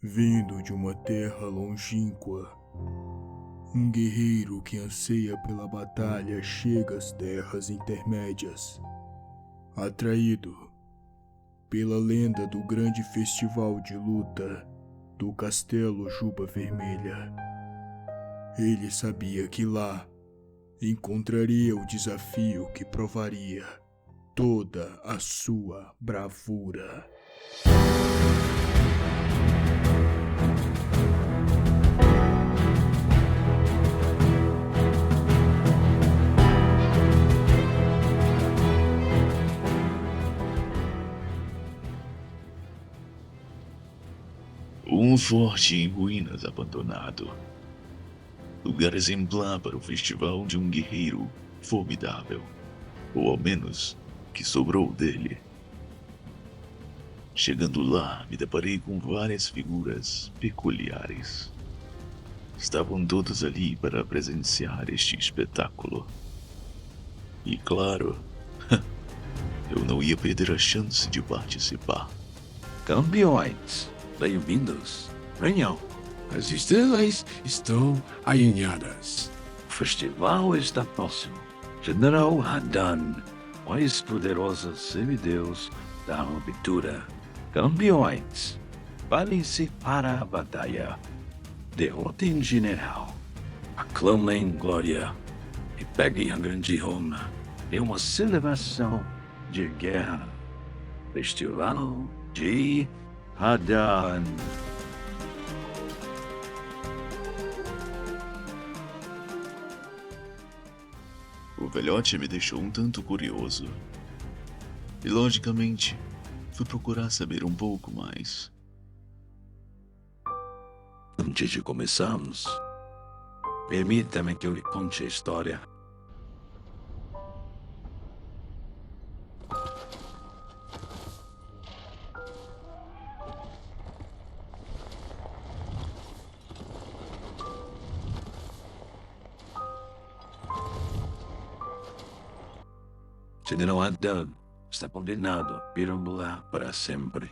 Vindo de uma terra longínqua, um guerreiro que anseia pela batalha chega às terras intermédias, atraído pela lenda do grande festival de luta do Castelo Juba Vermelha. Ele sabia que lá encontraria o desafio que provaria toda a sua bravura. Um forte em ruínas abandonado. Lugar exemplar para o festival de um guerreiro formidável. Ou ao menos, que sobrou dele. Chegando lá, me deparei com várias figuras peculiares. Estavam todos ali para presenciar este espetáculo. E claro, eu não ia perder a chance de participar. Campeões, bem-vindos. Venham, as estrelas estão alinhadas. O festival está próximo. General Hadan, mais poderoso semideus da aventura. Campeões, valem-se para a batalha. Derrotem General, aclamem glória e peguem a grande Roma. É uma celebração de guerra. Festival de Hadan. O velhote me deixou um tanto curioso. E logicamente, fui procurar saber um pouco mais. Antes de começarmos, permita-me que eu lhe conte a história. General Hadan está condenado a perambular para sempre.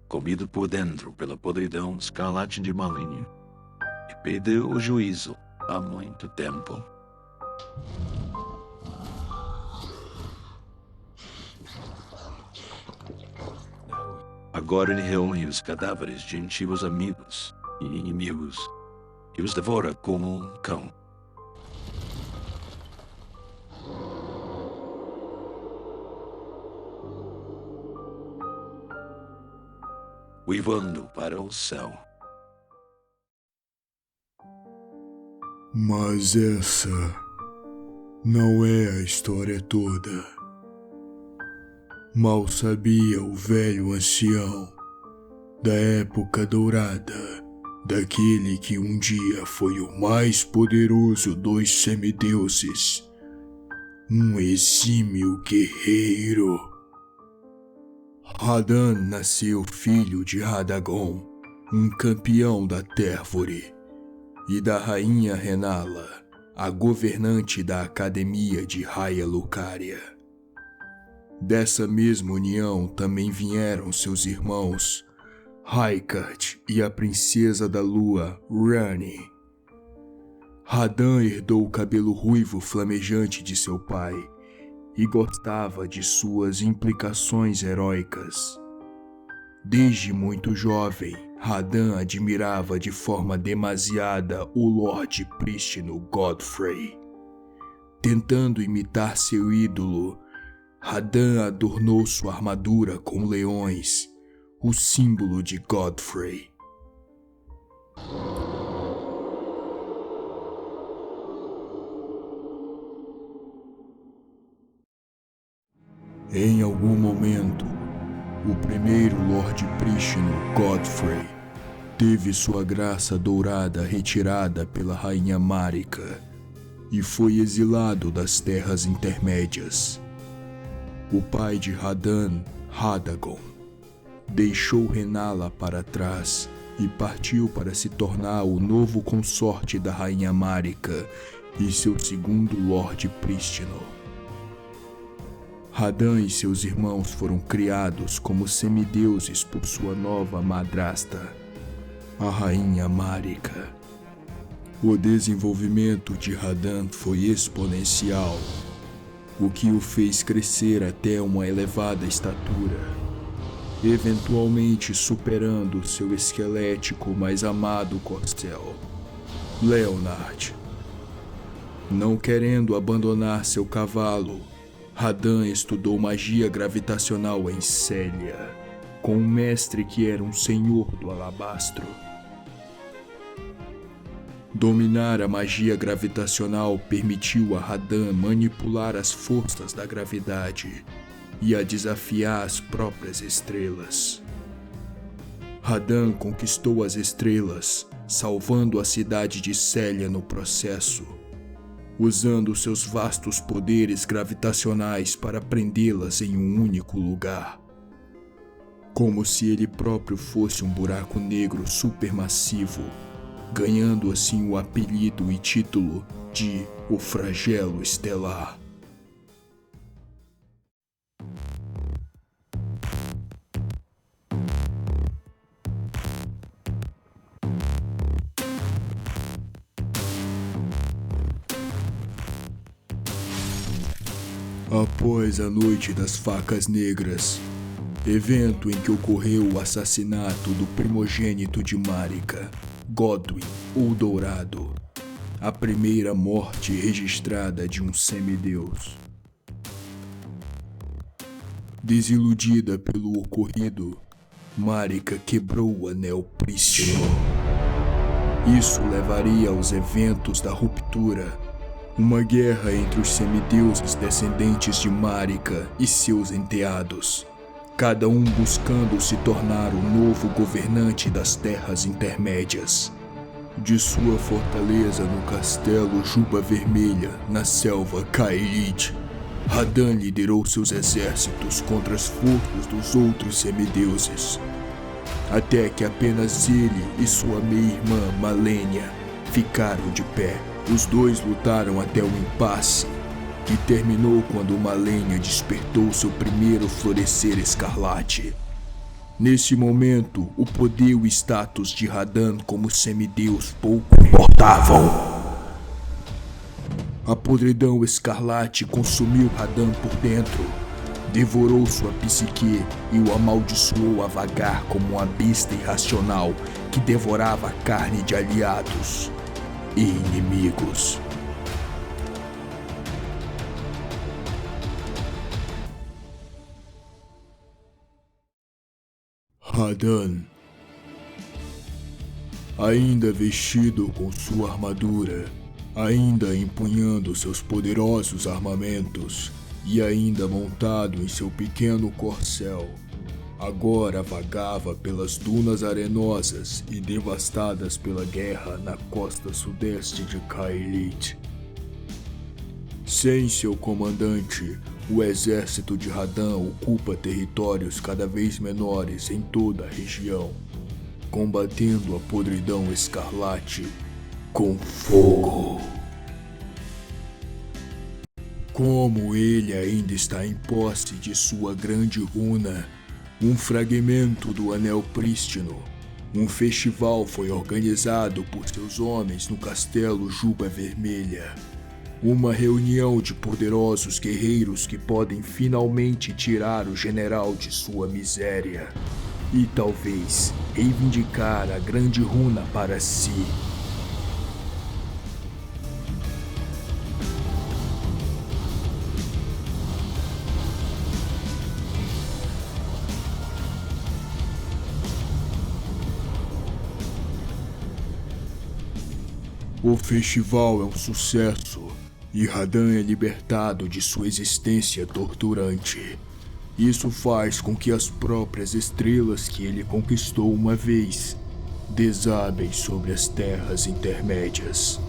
Comido por dentro pela podridão escarlate de maligno. E perdeu o juízo há muito tempo. Agora ele reúne os cadáveres de antigos amigos e inimigos e os devora como um cão. Uivando para o céu. Mas essa não é a história toda. Mal sabia o velho ancião da época dourada, daquele que um dia foi o mais poderoso dos semideuses, um exímio guerreiro. Hadan nasceu filho de Radagon, um campeão da Térvore, e da rainha Renala, a governante da Academia de Raia Lucaria. Dessa mesma união também vieram seus irmãos, Raikard e a princesa da lua, Rani. Hadan herdou o cabelo ruivo flamejante de seu pai, e gostava de suas implicações heróicas. Desde muito jovem, Hadan admirava de forma demasiada o Lorde Prístino Godfrey. Tentando imitar seu ídolo, Hadan adornou sua armadura com leões, o símbolo de Godfrey. Em algum momento, o primeiro Lorde Prístino, Godfrey, teve sua graça dourada retirada pela Rainha Marika e foi exilado das Terras Intermédias. O pai de Hadan, Radagon, deixou Renala para trás e partiu para se tornar o novo consorte da Rainha Marika e seu segundo Lorde Prístino. Radan e seus irmãos foram criados como semideuses por sua nova madrasta, a rainha Marika. O desenvolvimento de Radan foi exponencial, o que o fez crescer até uma elevada estatura, eventualmente superando seu esquelético mais amado corcel, Leonard. Não querendo abandonar seu cavalo, Radan estudou magia gravitacional em Célia, com um mestre que era um senhor do alabastro. Dominar a magia gravitacional permitiu a Radan manipular as forças da gravidade e a desafiar as próprias estrelas. Radan conquistou as estrelas, salvando a cidade de Célia no processo, usando seus vastos poderes gravitacionais para prendê-las em um único lugar. Como se ele próprio fosse um buraco negro supermassivo, ganhando assim o apelido e título de O Flagelo Estelar. Após a Noite das Facas Negras, evento em que ocorreu o assassinato do primogênito de Marika, Godwyn, o Dourado, a primeira morte registrada de um semideus. Desiludida pelo ocorrido, Marika quebrou o anel prístino. Isso levaria aos eventos da ruptura, uma guerra entre os semideuses descendentes de Marika e seus enteados, cada um buscando se tornar o novo governante das Terras Intermédias. De sua fortaleza no castelo Juba Vermelha, na selva Kaelid, Radan liderou seus exércitos contra as forças dos outros semideuses, até que apenas ele e sua meia-irmã Malenia ficaram de pé. Os dois lutaram até o impasse, que terminou quando Malenia despertou seu primeiro florescer escarlate. Neste momento, o poder e o status de Radan como semideus pouco importavam. A podridão escarlate consumiu Radan por dentro, devorou sua psique e o amaldiçoou a vagar como uma besta irracional que devorava a carne de aliados e inimigos. Radan, ainda vestido com sua armadura, ainda empunhando seus poderosos armamentos e ainda montado em seu pequeno corcel, agora vagava pelas dunas arenosas e devastadas pela guerra na costa sudeste de Kaelid. Sem seu comandante, o exército de Radan ocupa territórios cada vez menores em toda a região, combatendo a podridão escarlate com fogo. Como ele ainda está em posse de sua grande runa, um fragmento do Anel Prístino, um festival foi organizado por seus homens no castelo Juba Vermelha. Uma reunião de poderosos guerreiros que podem finalmente tirar o general de sua miséria e talvez reivindicar a grande runa para si. O festival é um sucesso e Radan é libertado de sua existência torturante. Isso faz com que as próprias estrelas que ele conquistou uma vez desabem sobre as Terras Intermédias.